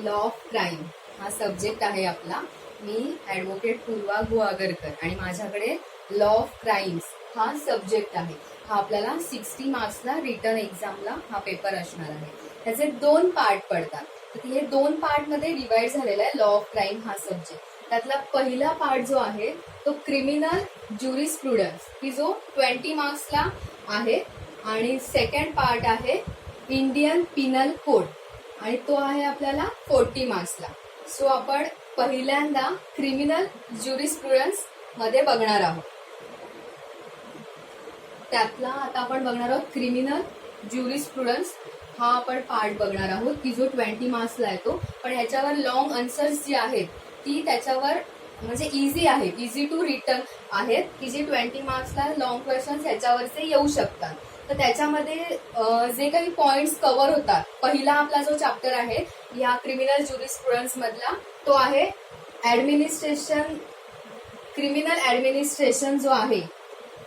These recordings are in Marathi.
लॉ ऑफ क्राईम हा सब्जेक्ट आहे आपला. मी ॲडव्होकेट पूर्वा गुहागरकर आणि माझ्याकडे लॉ ऑफ क्राईम्स हा सब्जेक्ट आहे. हा आपल्याला 60 मार्क्सला रिटर्न एक्झामला हा पेपर असणार आहे. त्याचे 2 पार्ट पडतात. तर हे 2 पार्टमध्ये डिवाइड झालेला आहे लॉ ऑफ क्राईम हा सब्जेक्ट. त्यातला पहिला पार्ट जो आहे तो क्रिमिनल ज्युरिस्प्रुडन्स की जो 20 मार्क्सला आहे आणि सेकंड पार्ट आहे इंडियन पिनल कोड आणि तो आहे आपल्याला 40 मार्क्सला. सो आपण पहिल्यांदा क्रिमिनल ज्युरिस्प्रुडन्स मध्ये बघणार आहोत. त्यातला आता आपण बघणार आहोत क्रिमिनल ज्युरिस्प्रुडन्स हा आपण पार्ट बघणार आहोत की जो 20 मार्क्सला येतो. पण ह्याच्यावर लॉंग आन्सर्स जी आहेत ती त्याच्यावर म्हणजे इझी आहे, इझी टू रिटर्न आहेत की जे 20 मार्क्सला लॉंग क्वेश्चन्स ह्याच्यावरचे येऊ शकतात. तर त्याच्यामध्ये जे काही पॉइंट्स कव्हर होतात, पहिला आपला जो चॅप्टर आहे या क्रिमिनल ज्युरिस्प्रुडन्स मधला तो आहे क्रिमिनल ऍडमिनिस्ट्रेशन जो आहे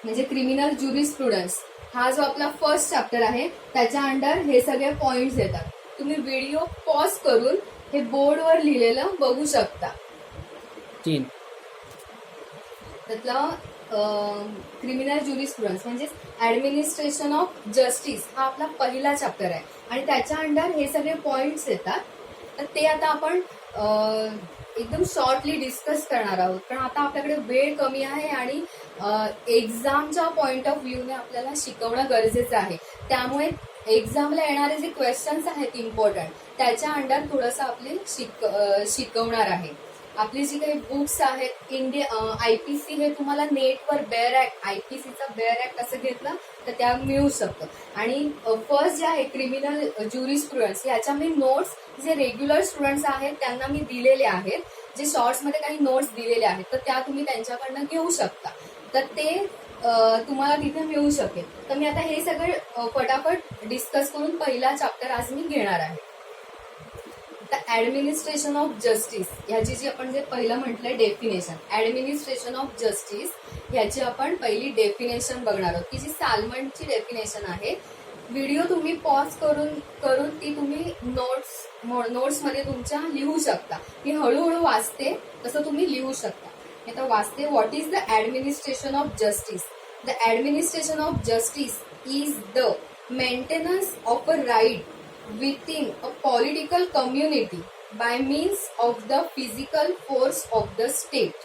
म्हणजे क्रिमिनल ज्युरिस्प्रुडन्स हा जो आपला फर्स्ट चॅप्टर आहे त्याच्या अंडर हे सगळे पॉइंट्स येतात. तुम्ही व्हिडिओ पॉज करून हे बोर्डवर लिहिलेलं बघू शकता. त्यातलं क्रिमिनल ज्युरिस्प्रुडन्स म्हणजे ऍडमिनिस्ट्रेशन ऑफ जस्टिस हा आपला पहिला चॅप्टर आहे आणि त्याच्या अंडर हे सगळे पॉइंट्स येतात. तर ते आता आपण एकदम शॉर्टली डिस्कस करणार आहोत. पण आता आपल्याकडे वेळ कमी आहे आणि एक्झामच्या पॉइंट ऑफ व्ह्यूने आपल्याला शिकवणं गरजेचं आहे. त्यामुळे एक्झामला येणारे जे क्वेश्चन्स आहेत इम्पॉर्टंट त्याच्या अंडर थोडंसं आपले शिकवणार आहे. आपली जी काही बुक्स आहेत आयपीसी हे तुम्हाला नेटवर बेअर ऍक्ट आयपीसीचा बेअर ऍक्ट असं घेतलं तर त्या मिळू शकतं. आणि फर्स्ट जे आहे क्रिमिनल ज्युरिस्प्रुडन्स याच्या मी नोट्स जे रेग्युलर स्टुडंट्स आहेत त्यांना मी दिलेले आहेत, जे शॉर्ट्समध्ये काही नोट्स दिलेले आहेत तर त्या तुम्ही त्यांच्याकडनं घेऊ शकता. तर ते तुम्हाला तिथे मिळू शकेल. तर मी आता हे सगळं फटाफट डिस्कस करून पहिला चॅप्टर आज मी घेणार आहे. तर ऍडमिनिस्ट्रेशन ऑफ जस्टिस ह्याची जी आपण जे पहिलं म्हटलंय डेफिनेशन, ऍडमिनिस्ट्रेशन ऑफ जस्टिस ह्याची आपण पहिली डेफिनेशन बघणार आहोत की जी साल्मनची डेफिनेशन आहे. व्हिडिओ तुम्ही पॉज करून ती तुम्ही नोट्समध्ये तुमच्या लिहू शकता. मी हळूहळू वाचते तसं तुम्ही लिहू शकता. आता वाचते. What is the administration of justice? The administration of justice is the maintenance of a right within a political community by means of the physical force of the state.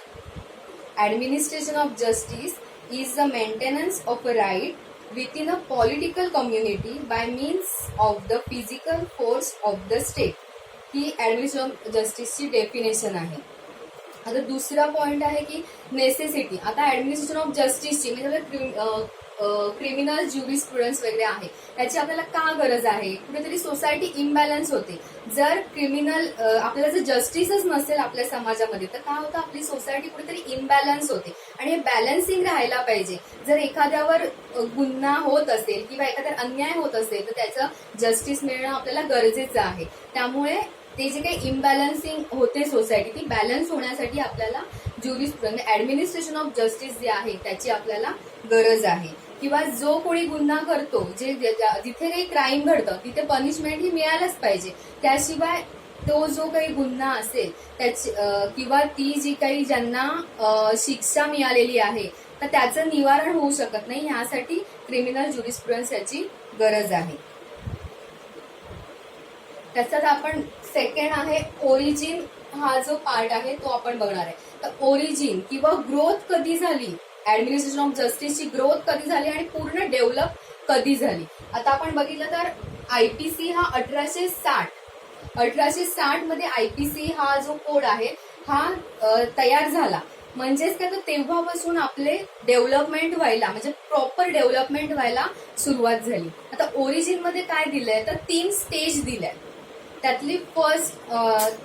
Administration of justice is the maintenance of a right within a political community by means of the physical force of the state. ही ऍडमिनिस्ट्रेशन ऑफ जस्टिसची डेफिनेशन आहे. आता दुसरा पॉइंट आहे की नेसेसिटी. आता ऍडमिनिस्ट्रेशन ऑफ जस्टिसची म्हणजे क्रिमिनल ज्युरिस्प्रुडन्स वगैरे आहे त्याची आपल्याला का गरज आहे? कुठेतरी सोसायटी इम्बॅलन्स होते. जर क्रिमिनल आपल्याला जर जस्टिसच नसेल आपल्या समाजामध्ये तर काय होतं, आपली सोसायटी कुठेतरी इम्बॅलन्स होते आणि हे बॅलन्सिंग राहायला पाहिजे. जर एखाद्यावर गुन्हा होत असेल किंवा एखाद्यावर अन्याय होत असेल तर त्याचं जस्टिस मिळणं आपल्याला गरजेचं आहे. त्यामुळे ते जे काही इम्बॅलन्सिंग होते सोसायटी ती बॅलन्स होण्यासाठी आपल्याला ज्युरिस्प्रुडन्स ऍडमिनिस्ट्रेशन ऑफ जस्टिस जे आहे त्याची आपल्याला गरज आहे. किंवा जो कोणी गुन्हा करतो जिथे काही क्राईम घडतं तिथे पनिशमेंट ही मिळायलाच पाहिजे. त्याशिवाय तो जो काही गुन्हा असेल त्याची किंवा ती जी काही ज्यांना शिक्षा मिळालेली आहे तर त्याचं निवारण होऊ शकत नाही. ह्यासाठी क्रिमिनल ज्युरिस्प्रुडन्स याची गरज आहे. त्याच्यात आपण सेकंड आहे ओरिजिन हा जो पार्ट आहे तो आपण बघणार आहे. तर ओरिजिन किंवा ग्रोथ कधी झाली, ऍडमिनिस्ट्रेशन ऑफ जस्टिसची ग्रोथ कधी झाली आणि पूर्ण डेव्हलप कधी झाली. आता आपण बघितलं तर आयपीसी हा 1860 मध्ये आयपीसी हा जो कोड आहे हा तयार झाला. म्हणजेच काय तर तेव्हापासून आपले डेव्हलपमेंट व्हायला म्हणजे प्रॉपर डेव्हलपमेंट व्हायला सुरुवात झाली. आता ओरिजिन मध्ये काय दिलंय तर 3 स्टेज दिल्या. त्यातली फर्स्ट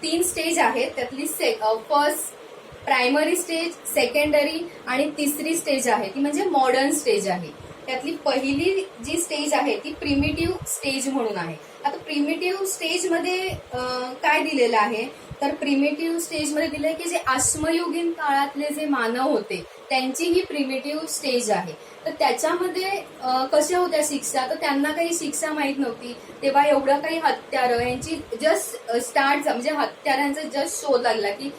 3 स्टेज आहेत. त्यातली फर्स्ट प्रायमरी स्टेज, सेकंडरी आणि तिसरी स्टेज आहे ती म्हणजे मॉडर्न स्टेज आहे. त्यातली पहिली जी स्टेज आहे ती प्रिमिटिव्ह स्टेज म्हणून आहे. आता प्रिमिटिव्ह स्टेज मध्ये काय दिलेलं आहे तर प्रिमिटिव्ह स्टेज मध्ये दिलंय की जे अश्मयुगीन काळातले जे मानव होते त्यांची ही प्रिमिटिव्ह स्टेज आहे. तर त्याच्यामध्ये कशा होत्या शिक्षा, तर त्यांना काही शिक्षा माहीत नव्हती तेव्हा. एवढं काही हत्यारं यांची जस्ट स्टार्ट, म्हणजे हत्यारांचा जस्ट शोध लागला की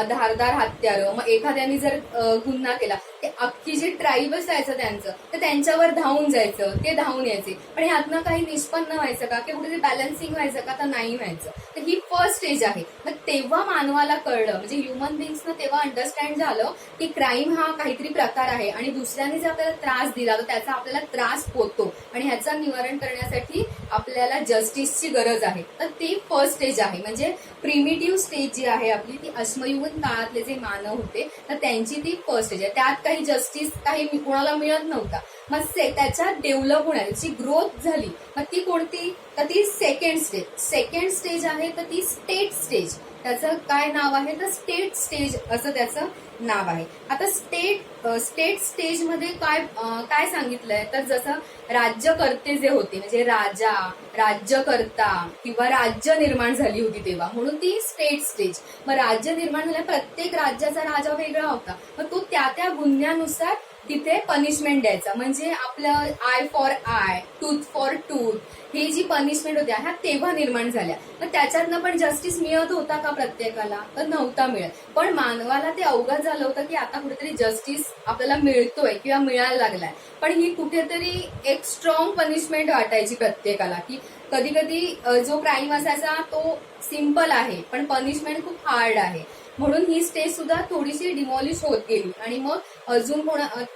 धारदार हत्यारं. मग एखाद्याने जर गुन्हा केला ते अख्खी जे ट्राईब असायचं त्यांचं, तर त्यांच्यावर धावून जायचं, ते धावून यायचे. पण ह्यातनं काही निष्पन्न व्हायचं का, की कुठेतरी बॅलन्सिंग व्हायचं का, तर नाही व्हायचं. तर ही फर्स्ट स्टेज आहे. मग तेव्हा मानवाला कळलं, म्हणजे ह्युमन बिंग्सनं तेव्हा अंडरस्टँड झालं की क्राईम हा काहीतरी प्रकार आहे आणि दुसऱ्याने जर आपल्याला त्रास दिला तर त्याचा आपल्याला त्रास होतो आणि ह्याचं निवारण करण्यासाठी आपल्याला जस्टिसची गरज आहे. तर ती फर्स्ट स्टेज आहे. म्हणजे प्रिमिटिव्ह स्टेज जी आहे आपली, ती अश्मयुगीन काळातले जे मानव होते तर त्यांची ती फर्स्ट स्टेज आहे. त्यात काही जस्टिस काही कोणाला मिळत नव्हता. मग त्याच्यात डेव्हलप होण्याची ग्रोथ झाली. मग ती कोणती, तर ती सेकंड स्टेज. सेकंड स्टेज आहे तर ती स्टेट स्टेज. त्याचं काय नाव आहे, तर स्टेट स्टेज असं त्याचं नाव आहे. आता स्टेट स्टेज मध्ये काय सांगितलंय, तर जसं राज्यकर्ते जे होते, म्हणजे राजा, राज्यकर्ता किंवा राज्य निर्माण झाली होती तेव्हा, म्हणून ती स्टेट स्टेज. मग राज्य निर्माण झाल्या, प्रत्येक राज्याचा राजा वेगळा होता. मग तो त्या गुन्ह्यानुसार तिथे पनिशमेंट द्यायचा. म्हणजे आपलं eye for eye, tooth for tooth, ही जी पनिशमेंट होत्या ह्या तेव्हा निर्माण झाल्या. तर त्याच्यातनं पण जस्टिस मिळत होता का प्रत्येकाला, तर नव्हता मिळत. पण मानवाला ते अवगत झालं होतं की आता कुठेतरी जस्टिस आपल्याला मिळतोय किंवा मिळायला लागलाय. पण ही कुठेतरी एक स्ट्रॉंग पनिशमेंट वाटायची प्रत्येकाला, की कधी कधी जो क्राईम असायचा तो सिम्पल आहे पण पनिशमेंट खूप हार्ड आहे. म्हणून ही स्टेज सुद्धा थोडीशी डिमॉलिश होत गेली. आणि मग अजून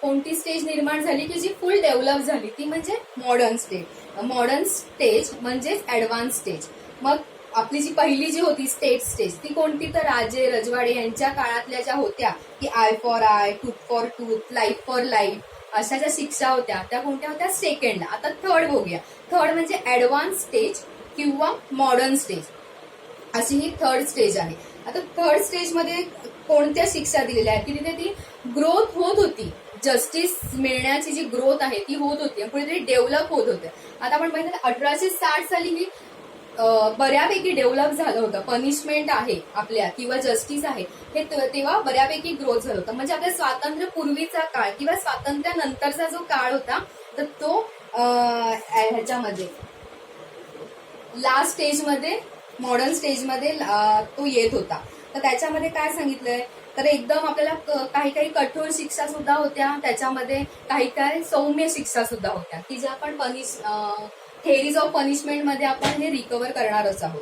कोणती स्टेज निर्माण झाली की जी फुल डेव्हलप झाली, ती म्हणजे मॉडर्न स्टेज. मॉडर्न स्टेज म्हणजेच ऍडव्हान्स स्टेज. मग आपली जी पहिली जी होती स्टेट स्टेज, ती कोणती, तर राजे रजवाडे यांच्या काळातल्या ज्या होत्या की I for eye, tooth for tooth, life for life, अशा ज्या शिक्षा होत्या त्या कोणत्या होत्या, सेकंडला. आता थर्ड बघूया. थर्ड म्हणजे ऍडव्हान्स स्टेज किंवा मॉडर्न स्टेज, अशी ही थर्ड स्टेज आहे. आता थर्ड स्टेज मध्ये कोणत्या शिक्षा दिलेल्या आहेत की तिथे ती ग्रोथ होत होती, जस्टिस मिळण्याची जी ग्रोथ आहे ती होत होती, कुठेतरी डेव्हलप होत होते. आता आपण बघितलं 1860 साली ही बऱ्यापैकी डेव्हलप झालं होतं. पनिशमेंट आहे आपल्या किंवा जस्टिस आहे हे तेव्हा बऱ्यापैकी ग्रोथ झालं होतं. म्हणजे आपल्या स्वातंत्र्य पूर्वीचा काळ किंवा स्वातंत्र्यानंतरचा जो काळ होता तर तो ह्याच्यामध्ये लास्ट स्टेजमध्ये, मॉडर्न स्टेजमध्ये तो येत होता. तर त्याच्यामध्ये काय सांगितलंय, तर एकदम आपल्याला काही कठोर शिक्षा सुद्धा होत्या, त्याच्यामध्ये काही सौम्य शिक्षा सुद्धा होत्या की ज्या आपण थेरीज ऑफ पनिशमेंट मध्ये आपण हे रिकव्हर करणारच आहोत.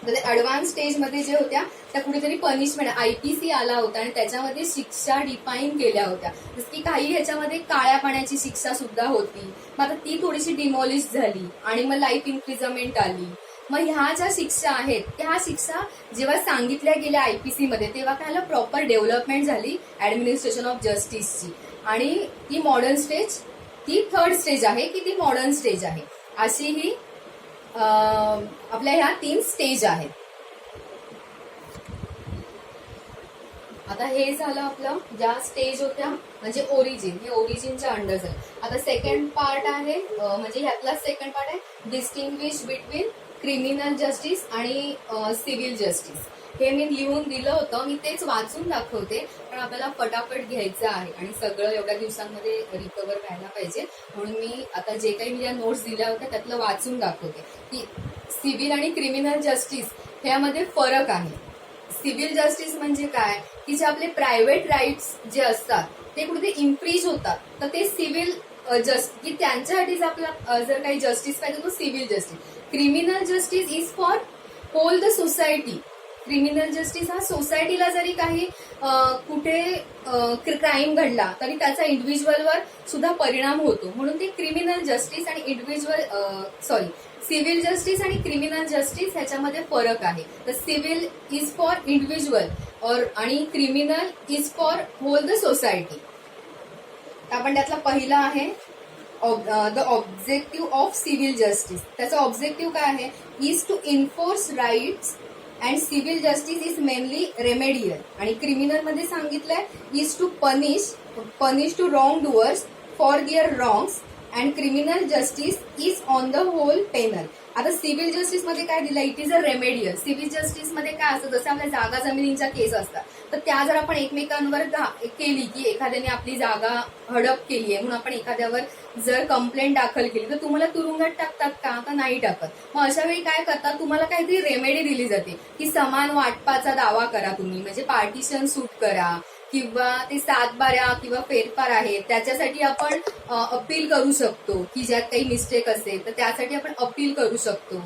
तर ऍडव्हान्स स्टेजमध्ये जे होत्या त्या कुठेतरी पनिशमेंट, IPC आला होता आणि त्याच्यामध्ये शिक्षा डिफाईन केल्या होत्या. जसं की काही ह्याच्यामध्ये काळ्या पाण्याची शिक्षा सुद्धा होती. मग आता ती थोडीशी डिमॉलिश झाली आणि मग लाईफ इम्प्रिझनमेंट आली. मग ह्या ज्या शिक्षा आहेत त्या शिक्षा जेव्हा सांगितल्या गेल्या IPC मध्ये तेव्हा काय झालं, प्रॉपर डेव्हलपमेंट झाली ऍडमिनिस्ट्रेशन ऑफ जस्टिसची. आणि ती मॉडर्न स्टेज, ती थर्ड स्टेज आहे की ती मॉडर्न स्टेज आहे. अशी ही आपल्या ह्या 3 स्टेज आहेत. आता हे झालं आपलं ज्या स्टेज होत्या म्हणजे ओरिजिन, हे ओरिजिनच्या अंडर झालं. आता सेकंड पार्ट आहे, म्हणजे ह्यातला सेकंड पार्ट आहे डिस्टिंग्विश बिटवीन क्रिमिनल जस्टिस आणि सिव्हिल जस्टिस. हे मी लिहून दिलं होतं, मी तेच वाचून दाखवते पण आपल्याला फटाफट घ्यायचं आहे आणि सगळं एवढ्या दिवसांमध्ये रिकव्हर व्हायला पाहिजे. म्हणून मी आता जे काही मी ज्या नोट्स दिल्या होत्या त्यातलं वाचून दाखवते की सिव्हिल आणि क्रिमिनल जस्टिस ह्यामध्ये फरक आहे. सिव्हिल जस्टिस म्हणजे काय, की जे आपले प्रायव्हेट राईट्स जे असतात ते कुठे इन्फ्रीज होतात तर ते सिव्हिल की त्यांच्यासाठीच आपला जर काही जस्टिस पाहिजे तो civil justice. Criminal justice is for whole the society. Criminal justice हा सोसायटीला जरी काही कुठे क्राईम घडला तरी त्याचा इंडिव्हिज्युअलवर सुद्धा परिणाम होतो, म्हणून ते क्रिमिनल जस्टिस आणि सिव्हिल जस्टिस आणि क्रिमिनल जस्टिस ह्याच्यामध्ये फरक आहे. तर सिव्हिल इज फॉर इंडिव्हिज्युअल आणि criminal is for whole the society. आपण त्यातला पहिला आहे the objective of civil justice. त्याचा ऑब्जेक्टिव्ह काय आहे, is to enforce rights and civil justice is mainly remedial. आणि क्रिमिनल मध्ये सांगितलंय is to punish to wrongdoers for their wrongs and criminal justice is on the whole penal. आता सिव्हिल जस्टिस मध्ये काय दिलं, it is a remedial. Civil justice मध्ये काय असतं, जसं आपल्या जागा जमिनींच्या केस असतात, तर त्या जर आपण एकमेकांवर केली की एखाद्याने आपली जागा हडप केली आहे म्हणून आपण एखाद्यावर जर कंप्लेंट दाखल केली तर तुम्हाला तुरुंगात टाकतात का नाही टाकत. मग अशा वेळी काय करतात, तुम्हाला काहीतरी रेमेडी दिली जाते की समान वाटपाचा दावा करा तुम्ही, म्हणजे पार्टिशन सूट करा किंवा ते 7/12 किंवा फेरफार आहे त्याच्यासाठी आपण अपील करू शकतो की ज्यात काही मिस्टेक असेल तर त्यासाठी आपण अपील करू शकतो.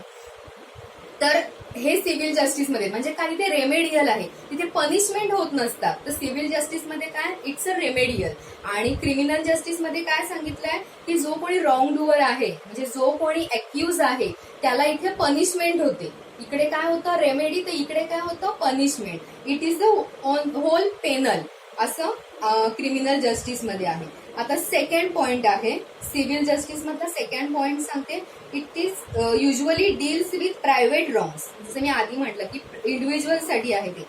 तर हे सिव्हिल जस्टिसमध्ये म्हणजे काही ते रेमेडियल आहे, तिथे पनिशमेंट होत नसतात. तर सिव्हिल जस्टिसमध्ये काय, इट्स अ रेमेडियल. आणि क्रिमिनल जस्टिसमध्ये काय सांगितलंय की जो कोणी रॉंग डुअर आहे म्हणजे जो कोणी अक्यूज आहे त्याला इथे पनिशमेंट होते. इकडे काय होतं रेमेडी, तर इकडे काय होतं punishment. It is the whole penal असं क्रिमिनल जस्टिसमध्ये आहे. आता सेकंड पॉइंट आहे सिव्हिल जस्टिस मधला सेकंड पॉइंट सांगते, it is usually deals with private wrongs. जसं मी आधी म्हटलं की इंडिव्हिज्युअलसाठी आहे ते.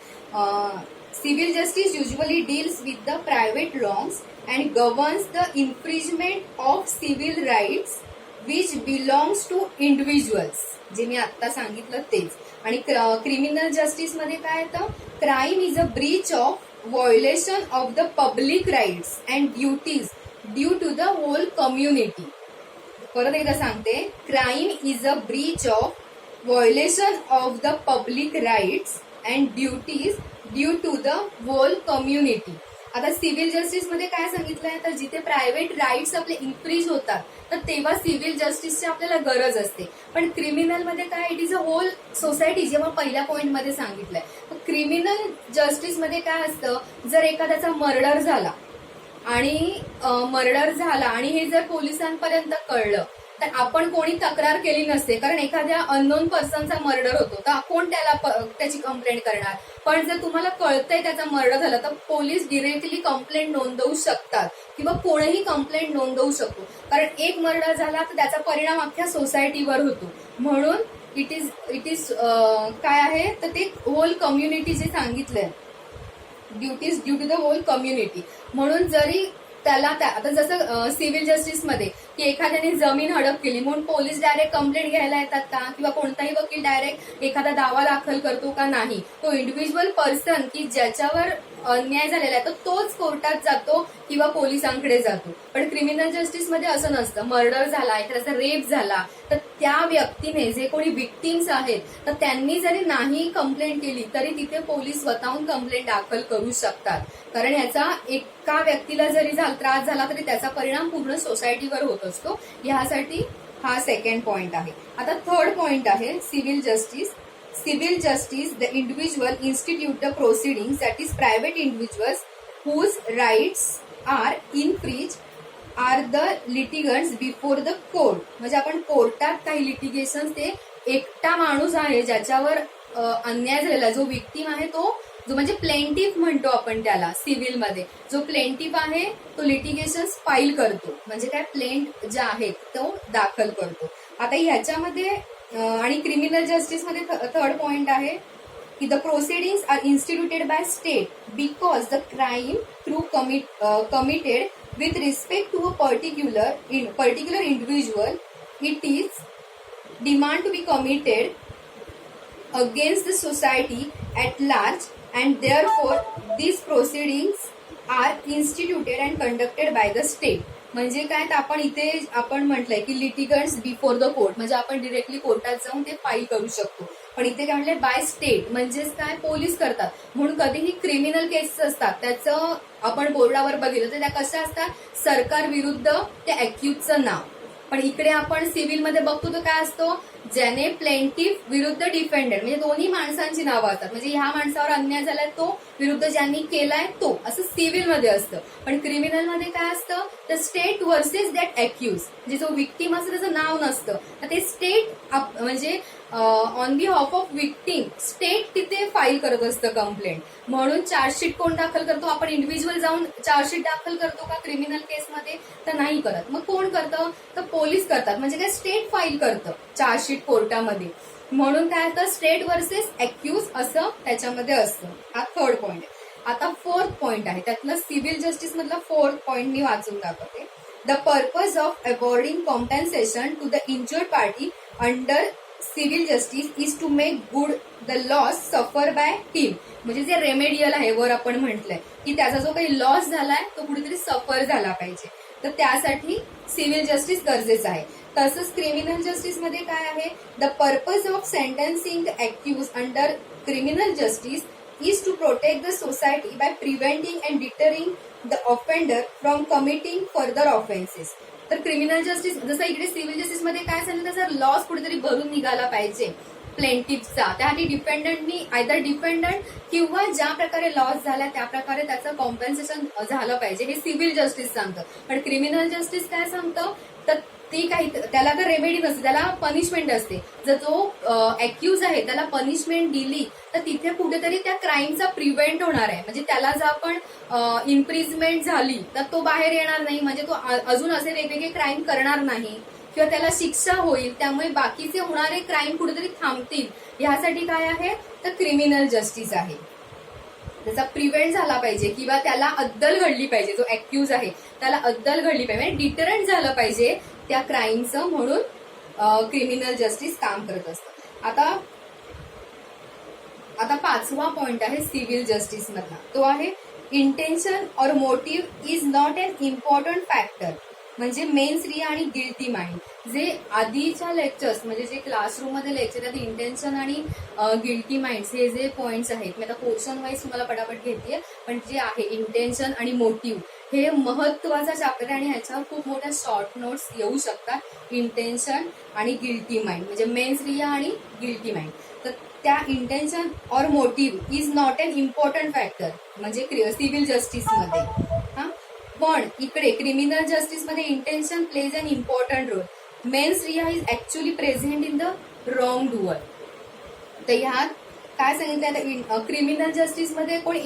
Civil justice usually deals with the private wrongs and governs the infringement of civil rights which belongs to individuals, जे मी आता सांगितलं तेच. आणि क्रिमिनल जस्टिसमध्ये काय येतं, crime is a breach of violation of the public rights and duties due to the whole community. परत एकदा सांगते, crime is a breach of violation of the public rights and duties due to the whole community. आता सिव्हिल जस्टिसमध्ये काय सांगितलंय, तर जिथे प्रायव्हेट राईट्स आपले इन्फ्रीज होतात तर तेव्हा सिव्हिल जस्टिसची आपल्याला गरज असते. पण क्रिमिनलमध्ये काय, it is a whole society, जे मग पहिल्या पॉइंटमध्ये सांगितलंय. क्रिमिनल जस्टिसमध्ये काय असतं, जर एखाद्याचा मर्डर झाला आणि हे जर पोलिसांपर्यंत कळलं तर आपण कोणी तक्रार केली नसते, कारण एखाद्या अननोन पर्सनचा मर्डर होतो तर कोण त्याची कंप्लेंट करणार. पण जर तुम्हाला कळतंय त्याचा मर्डर झाला तर पोलीस डिरेक्टली कंप्लेंट नोंदवू शकतात किंवा कोणीही कंप्लेंट नोंदवू शकतो, कारण एक मर्डर झाला तर त्याचा परिणाम अख्ख्या सोसायटीवर होतो. म्हणून इट इज काय आहे, तर ते होल कम्युनिटी जे सांगितलंय, duties due to the whole community. म्हणून जरी त्याला आता जसं सिव्हिल जस्टिसमध्ये की एखाद्याने जमीन हडप केली म्हणून पोलीस डायरेक्ट कंप्लेंट घ्यायला येतात का, किंवा कोणताही वकील डायरेक्ट एखादा दावा दाखल करतो का, नाही. तो इंडिव्हिज्युअल पर्सन की ज्याच्यावर अन्याय झालेला आहे तर तोच कोर्टात जातो किंवा पोलिसांकडे जातो. पण क्रिमिनल जस्टिसमध्ये असं नसतं. मर्डर झाला, एखाद्याचा रेप झाला तर त्या व्यक्तीने, जे कोणी विक्टिम्स आहेत तर त्यांनी जरी नाही कंप्लेंट केली तरी तिथे पोलीस स्वतःहून कंप्लेंट दाखल करू शकतात, कारण ह्याचा एका व्यक्तीला जरी त्रास झाला तरी त्याचा परिणाम पूर्ण सोसायटीवर होत असतो. ह्यासाठी हा सेकंड पॉइंट आहे. आता थर्ड पॉइंट आहे civil justice. Civil justice, the individual institute the proceedings, that is private individuals whose rights are infringed are the litigants before the court. म्हणजे आपण कोर्टात काही लिटिगेशन, ते एकटा माणूस आहे ज्याच्यावर अन्याय झालेला, जो विक्टीम आहे तो, जो म्हणजे प्लेंटिफ म्हणतो आपण त्याला सिव्हिल मध्ये, जो प्लेंटिफ आहे तो लिटिगेशन फाईल करतो, म्हणजे काय प्लेंट जे आहेत तो दाखल करतो. आता ह्याच्यामध्ये आणि क्रिमिनल जस्टिसमध्ये थर्ड पॉइंट आहे की the proceedings are instituted by state because the crime through committed with respect to a particular individual it is demand to be committed against the society at large and therefore these proceedings are instituted and conducted by the state. म्हणजे काय, तर आपण इथे आपण म्हटलंय की लिटिगंट्स बिफोर द कोर्ट, म्हणजे आपण डिरेक्टली कोर्टात जाऊन ते फाईल करू शकतो. पण इथे काय म्हटलंय, बाय स्टेट, म्हणजेच काय पोलीस करतात. म्हणून कधीही क्रिमिनल केसेस असतात त्याचं आपण बोर्डावर बघितलं तर त्या कशा असतात, सरकार विरुद्ध त्या अॅक्युजचं नाव. पण इकडे आपण सिव्हिलमध्ये बघतो तर काय असतो, ज्याने प्लेंटिफ विरुद्ध डिफेंडेंट, म्हणजे दोन्ही माणसांची नावं असतात. म्हणजे ह्या माणसावर अन्याय झालाय तो विरुद्ध ज्यांनी केलाय तो, असं सिव्हिलमध्ये असतं. पण क्रिमिनलमध्ये काय असतं, तर स्टेट वर्सेस दॅट अॅक्यूज, म्हणजे जो विक्टीम असतं त्याचं नाव नसतं, तर ते स्टेट म्हणजे on behalf of victim state तिथे फाईल करत असतं कंप्लेंट. म्हणून चार्जशीट कोण दाखल करतो, आपण इंडिव्हिज्युअल जाऊन चार्जशीट दाखल करतो का क्रिमिनल केसमध्ये, तर नाही करत. मग कोण करतं, तर पोलीस करतात. म्हणजे काय, स्टेट फाईल करतं चार्जशीट कोर्टामध्ये. म्हणून काय तर स्टेट वर्सेस अॅक्यूज असं त्याच्यामध्ये असतं. हा थर्ड पॉइंट आहे. आता फोर्थ पॉइंट आहे, त्यातलं सिव्हिल जस्टिस मधला फोर्थ पॉइंट मी वाचून दाखवते. The purpose of awarding compensation to the injured party under civil justice is to make good the loss suffer by him. म्हणजे जे रेमेडियल आहे वर आपण म्हटलंय की त्याचा जो काही लॉस झालाय तो कुठेतरी सफर झाला पाहिजे, तर त्यासाठी सिव्हिल जस्टिस गरजेचं आहे. तसंच क्रिमिनल जस्टिस मध्ये काय आहे, the purpose of sentencing the accused under criminal justice is to protect the society by preventing and deterring the offender from committing further offences. तर क्रिमिनल जस्टिस जसं इकडे सिव्हिल जस्टिस मध्ये काय सांगितलं, त्याचा लॉस कुठेतरी भरून निघाला पाहिजे प्लेंटिफचा. त्यासाठी डिफेंडंटनी आयदर डिफेंडंट किंवा ज्या प्रकारे लॉस झाला त्या प्रकारे त्याचं कॉम्पेन्सेशन झालं पाहिजे, हे सिव्हिल जस्टिस सांगतं. पण क्रिमिनल जस्टिस काय सांगतं, तर ती काही त्याला तर रेमेडी नसते, त्याला पनिशमेंट असते. जर जो अक्यूज आहे त्याला पनिशमेंट दिली तर तिथे कुठेतरी त्या क्राईमचा प्रिव्हेंट होणार आहे. म्हणजे त्याला जर आपण इम्प्रिजमेंट झाली तर तो बाहेर येणार नाही, म्हणजे तो अजून असे वेगवेगळे क्राईम करणार नाही किंवा त्याला शिक्षा होईल. त्यामुळे बाकीचे होणारे क्राईम कुठेतरी थांबतील. ह्यासाठी काय आहे, तर क्रिमिनल जस्टिस आहे. त्याचा प्रिव्हेंट झाला पाहिजे किंवा त्याला अद्दल घडली पाहिजे, जो अक्यूज आहे त्याला अद्दल घडली पाहिजे, म्हणजे डिटरंट झालं पाहिजे त्या क्राईमचं, म्हणून क्रिमिनल जस्टिस काम करत असतं. आता पाचवा पॉइंट आहे सिव्हिल जस्टिस मधला, तो आहे इंटेन्शन और motive is not an important factor. म्हणजे मेन्स रिया आणि गिल्टी माइंड. जे आधीच्या लेक्चर्स म्हणजे जे क्लासरूम मध्ये लेक्चर आहेत, इंटेन्शन आणि गिल्टी माइंड्स हे जे पॉइंट्स आहेत, मी आता पोर्शन वाईज तुम्हाला पटापट घेतेय, पण जे आहे इंटेन्शन आणि मोटिव्ह हे महत्वाचा चॅप्टर आहे आणि ह्याच्यावर खूप मोठ्या शॉर्ट नोट्स येऊ शकतात. इंटेन्शन आणि गिल्टी माइंड म्हणजे मेन्स रिया आणि गिल्टी माइंड. तर त्या इंटेन्शन और motive is not an important factor म्हणजे सिव्हिल जस्टिस मध्ये. हा, पण इकडे क्रिमिनल जस्टिस मध्ये intention plays an important role. Mens rea is actually present in the wrong doer. तर ह्यात काय सांगितलं, क्रिमिनल जस्टिस मध्ये कोण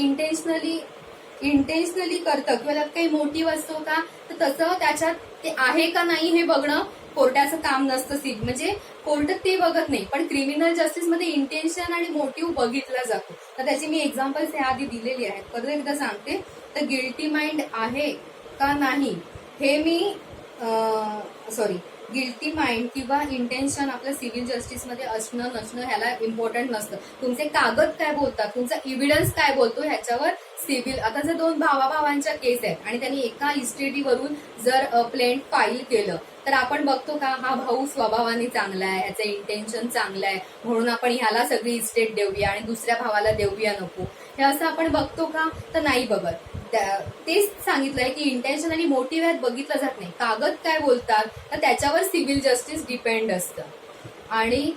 इंटेन्शनली करतं किंवा त्यात काही मोटिव्ह असतो का, तर तसं त्याच्यात ते आहे का नाही हे बघणं कोर्टाचं काम नसतं. म्हणजे कोर्ट ते बघत नाही, पण क्रिमिनल जस्टिस मध्ये इंटेन्शन आणि मोटिव्ह बघितला जातो. तर त्याची मी एक्झाम्पल्स याआधी दिलेली आहेत, परत एकदा सांगते. तर गिल्टी माइंड आहे का नाही हे मी गिल्टी माइंड किंवा इंटेन्शन आपल्या सिव्हिल जस्टिसमध्ये असणं नसणं ह्याला इम्पॉर्टंट नसतं. तुमचे कागद काय बोलतात, तुमचा एव्हिडन्स काय बोलतो ह्याच्यावर सिव्हिल. आता जर दोन भावाभावांच्या केस आहेत आणि त्यांनी एका इस्टेटीवरून जर प्लेंट फाईल केलं तर आपण बघतो का हा भाऊ स्वभावाने चांगला आहे, ह्याचं इंटेन्शन चांगलं आहे म्हणून आपण ह्याला सगळी इस्टेट देऊया आणि दुसऱ्या भावाला देऊया नको, हे असं आपण बघतो का, तर नाही बघत. तेच सांगितलंय की इंटेन्शन आणि मोटिव्ह ह्यात बघितलं जात नाही, कागद काय बोलतात तर त्याच्यावर सिव्हिल जस्टिस डिपेंड असतं. आणि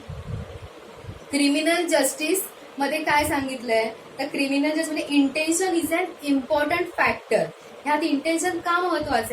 क्रिमिनल जस्टिस मध्ये काय सांगितलंय, तर क्रिमिनल जस्टिस मध्ये intention is an important factor. ह्यात इंटेन्शन का महत्वाचं आहे,